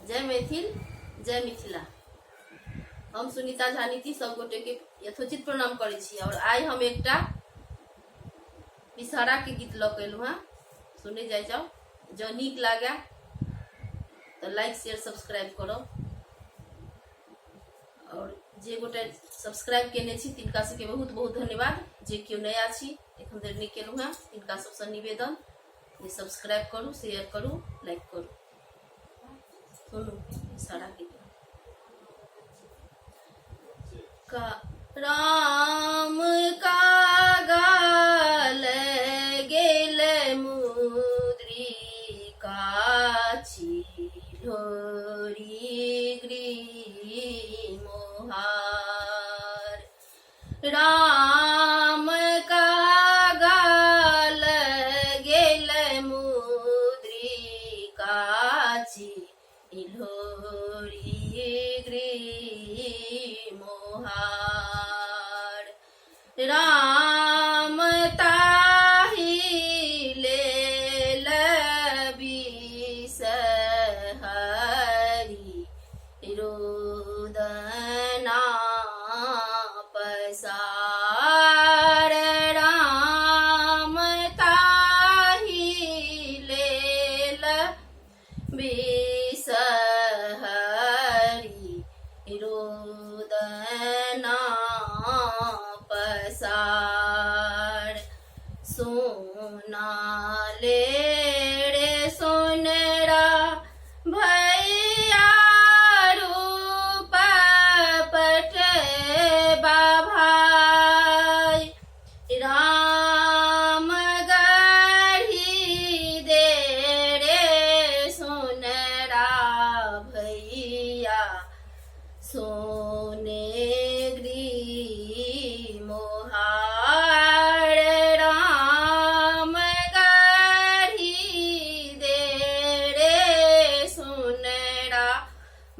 जय मैथिल जय मिथिला। हम सुनीता झा नीति सब गोटे के यथोचित प्रणाम करै छी। और आई हम एकटा विषहरा के गीत लऽ के एलहुँ। सुने जाओ, जो नीक लागे तो लाइक शेयर सब्सक्राइब करो। और जे गोटे सब्सक्राइब केने छी तिनका सबके बहुत बहुत धन्यवाद। जे केओ नया छी एखन धरि नहीं केलहुँ हैं तिनका सबसँ निवेदन जे सब्सक्राइब करू, शेयर करू, लाइक करू। सुनू सारा गीत। का राम का गाल गेल मुद्रिका ढोरी गृह मोहार। राम का गाल गेल मुद्रिका ढोरी गृह मोहार। राम ताहि लेल बिषहरि रोदना पसार। राम ताहि लेल बिषहरि रोदना पसार। सोना ले रे सोनरा भैया रूप पटबा भाई। राम गढ़ी दे रे सोनरा भैया सोने गृह मोहार। राम गढ़ी दे रे सोनरा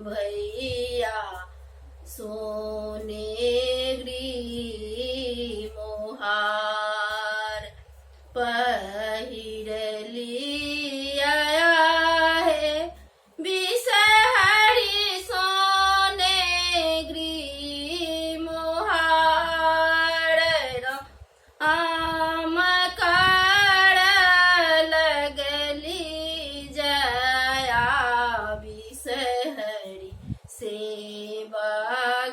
भैया सोने गृह मोहार। पहिरलिया है बिषहरि सोने गृह मोहार। राम कर लगली जया बिषहरि सेवा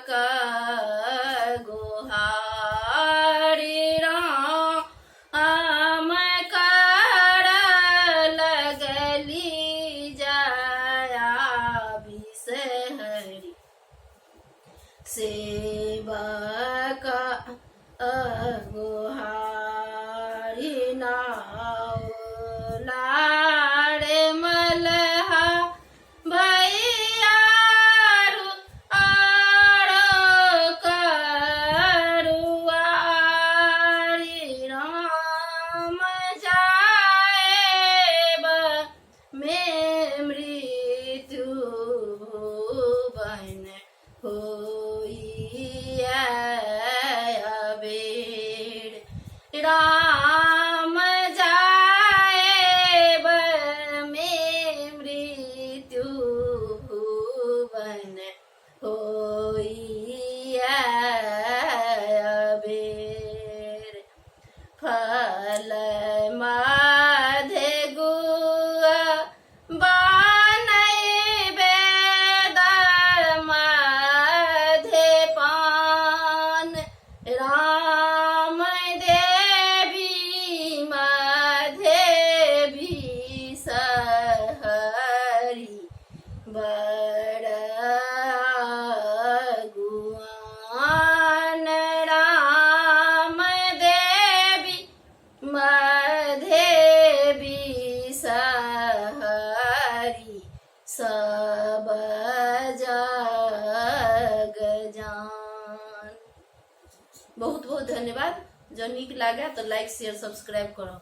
का गोहारी। राम कर लगली जया बिषहरि सेवा का गोहारी। नाव लाड़े मलहा भैया करुआरी। राम जाएब में मृत्यु भुवन होइया बेर। राम जाएब में मृत्यु भुवन होइया बेर। फल माधे गुआ बनैबे माधे पान। राम देवी माधे बिषहरि बड़ गुआन। राम देवी माधे बिषहरि सब जग जान। बहुत बहुत धन्यवाद। जो नीक लागे तो लाइक शेयर सब्सक्राइब करो।